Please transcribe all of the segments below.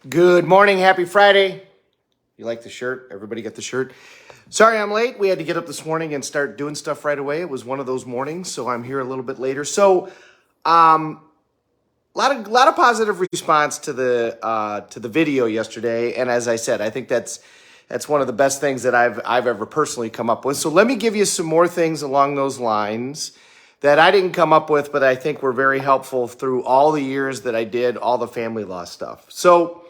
Good morning. Happy Friday. You like the shirt? Everybody get the shirt? Sorry I'm late. We had to get up this morning and start doing stuff right away. It was one of those mornings, so I'm here a little bit later. So, lot of positive response to the video yesterday, and as I said, I think that's one of the best things that I've ever personally come up with. So let me give you some more things along those lines that I didn't come up with, but I think were very helpful through all the years that I did all the family law stuff. So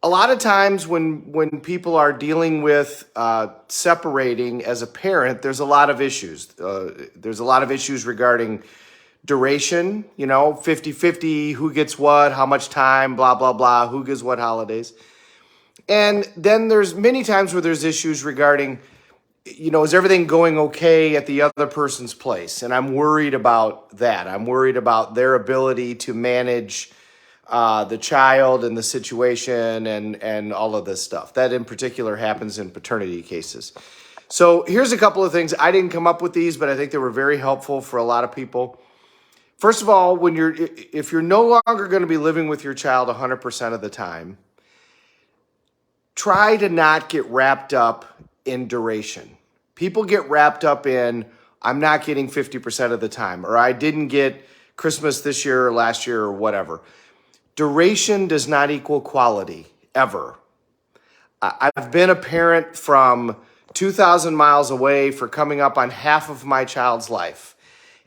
a lot of times when people are dealing with separating as a parent, there's a lot of issues. There's a lot of issues regarding duration, 50-50, who gets what, how much time, blah, blah, blah, who gets what holidays. And then there's many times where there's issues regarding, is everything going okay at the other person's place? And I'm worried about that. I'm worried about their ability to manage the child and the situation and all of this stuff. That in particular happens in paternity cases. So here's a couple of things. I didn't come up with these, but I think they were very helpful for a lot of people. First of all, if you're no longer going to be living with your child 100% of the time, try to not get wrapped up in duration. People get wrapped up in, I'm not getting 50% of the time, or I didn't get Christmas this year or last year or whatever. Duration does not equal quality, ever. I've been a parent from 2,000 miles away for coming up on half of my child's life.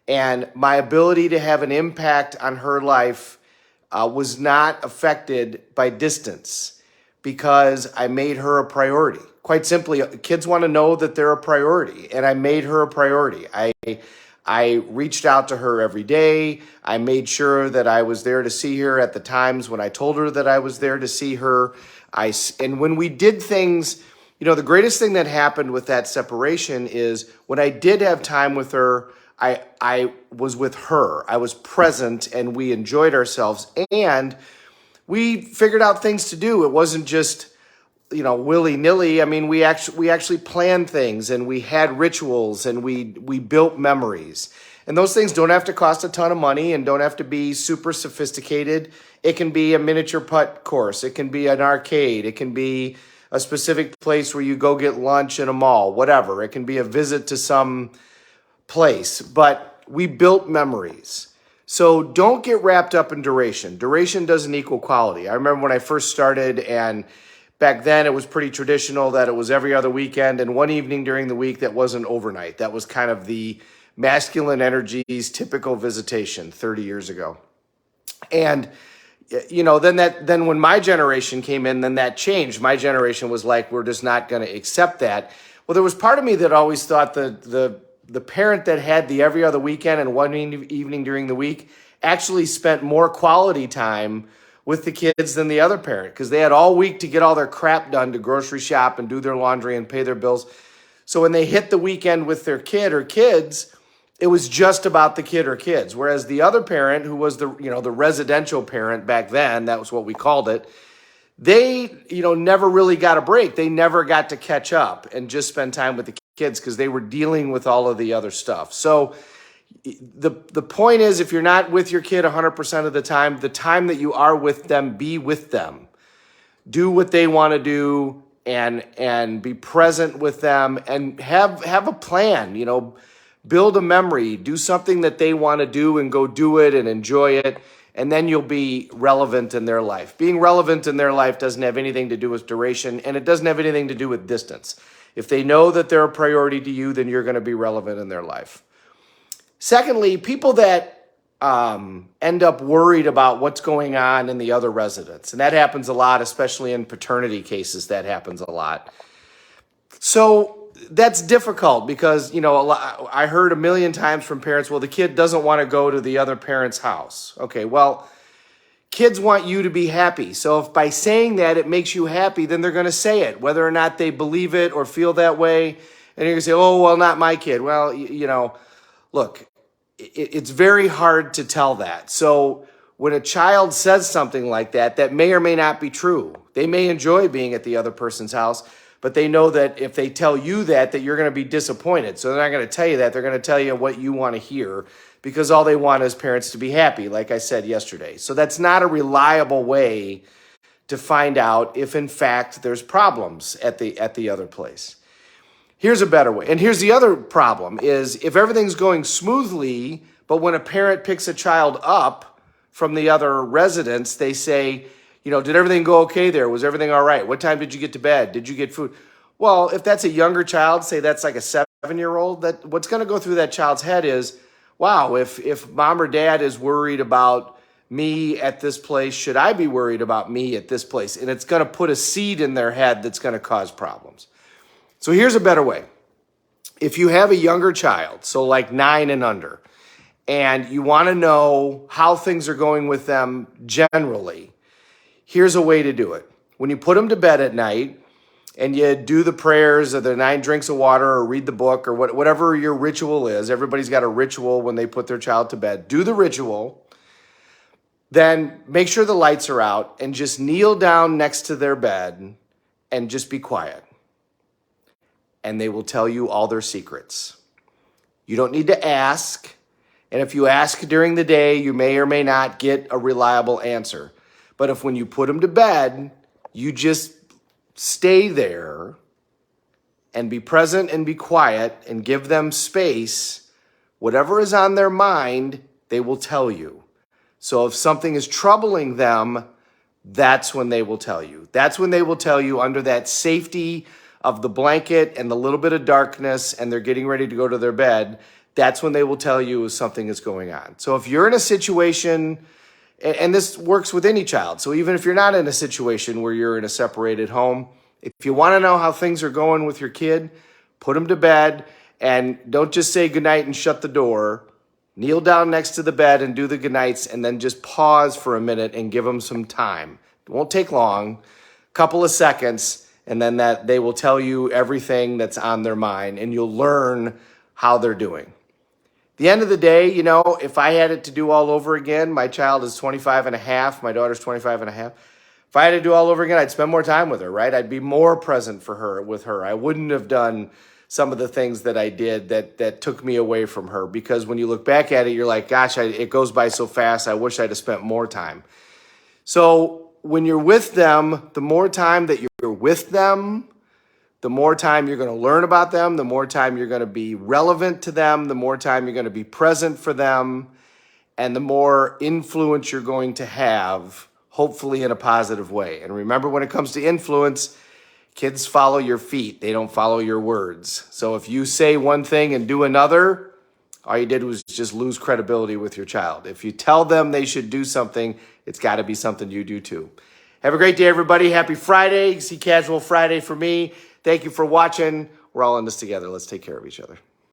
And my ability to have an impact on her life was not affected by distance because I made her a priority. Quite simply, kids want to know that they're a priority, and I made her a priority. I reached out to her every day. I made sure that I was there to see her at the times when I told her that I was there to see her. And when we did things, the greatest thing that happened with that separation is when I did have time with her, I was with her. I was present, and we enjoyed ourselves, and we figured out things to do. It wasn't just willy-nilly. I mean, we actually planned things, and we had rituals, and we built memories. And those things don't have to cost a ton of money and don't have to be super sophisticated. It can be a miniature putt course. It can be an arcade. It can be a specific place where you go get lunch in a mall, whatever. It can be a visit to some place, but we built memories. So don't get wrapped up in duration. Duration doesn't equal quality. I remember when I first started, and back then it was pretty traditional that it was every other weekend and one evening during the week that wasn't overnight. That was kind of the masculine energies typical visitation 30 years ago. And then when my generation came in, then that changed. My generation was like, we're just not going to accept that. Well, there was part of me that always thought the parent that had the every other weekend and one evening during the week actually spent more quality time with the kids than the other parent, because they had all week to get all their crap done, to grocery shop and do their laundry and pay their bills. So when they hit the weekend with their kid or kids, it was just about the kid or kids. Whereas the other parent, who was the residential parent back then, that was what we called it, they, never really got a break. They never got to catch up and just spend time with the kids because they were dealing with all of the other stuff. So the point is, if you're not with your kid 100% of the time that you are with them, be with them. Do what they want to do and be present with them and have a plan, build a memory, do something that they want to do and go do it and enjoy it. And then you'll be relevant in their life. Being relevant in their life doesn't have anything to do with duration, and it doesn't have anything to do with distance. If they know that they're a priority to you, then you're going to be relevant in their life. Secondly, people that end up worried about what's going on in the other residence. And that happens a lot, especially in paternity cases. That happens a lot. So that's difficult because, I heard a million times from parents, well, the kid doesn't want to go to the other parent's house. Okay, well, kids want you to be happy. So if by saying that it makes you happy, then they're going to say it, whether or not they believe it or feel that way. And you're going to say, oh, well, not my kid. Well, look, it's very hard to tell that. So when a child says something like that, that may or may not be true. They may enjoy being at the other person's house, but they know that if they tell you that you're going to be disappointed. So they're not going to tell you that. They're going to tell you what you want to hear because all they want is parents to be happy, like I said yesterday. So that's not a reliable way to find out if in fact there's problems at the other place. Here's a better way. And here's the other problem is if everything's going smoothly, but when a parent picks a child up from the other residence, they say, did everything go okay there? Was everything all right? What time did you get to bed? Did you get food? Well, if that's a younger child, say that's like a 7-year-old, that what's going to go through that child's head is, wow, if mom or dad is worried about me at this place, should I be worried about me at this place? And it's going to put a seed in their head that's going to cause problems. So here's a better way. If you have a younger child, so like 9 and under, and you want to know how things are going with them generally, here's a way to do it. When you put them to bed at night and you do the prayers or the 9 drinks of water or read the book or whatever your ritual is, everybody's got a ritual when they put their child to bed. Do the ritual. Then make sure the lights are out and just kneel down next to their bed and just be quiet. And they will tell you all their secrets. You don't need to ask. And if you ask during the day, you may or may not get a reliable answer. But if when you put them to bed, you just stay there and be present and be quiet and give them space, whatever is on their mind, they will tell you. So if something is troubling them, that's when they will tell you. That's when they will tell you under that safety of the blanket and the little bit of darkness and they're getting ready to go to their bed. That's when they will tell you if something is going on. So if you're in a situation, and this works with any child, so even if you're not in a situation where you're in a separated home, if you want to know how things are going with your kid, put them to bed and don't just say goodnight and shut the door. Kneel down next to the bed and do the goodnights and then just pause for a minute and give them some time. It won't take long, a couple of seconds, and then that they will tell you everything that's on their mind and you'll learn how they're doing. At the end of the day, if I had it to do all over again, my child is 25 and a half, my daughter's 25 and a half. If I had to do all over again, I'd spend more time with her, right? I'd be more present with her. I wouldn't have done some of the things that I did that took me away from her, because when you look back at it, you're like, gosh, it goes by so fast. I wish I'd have spent more time. So when you're with them, the more time that you're with them, the more time you're going to learn about them, the more time you're going to be relevant to them, the more time you're going to be present for them, and the more influence you're going to have, hopefully in a positive way. And remember, when it comes to influence, kids follow your feet. They don't follow your words. So if you say one thing and do another, all you did was just lose credibility with your child. If you tell them they should do something, it's got to be something you do too. Have a great day, everybody. Happy Friday. See Casual Friday for me. Thank you for watching. We're all in this together. Let's take care of each other.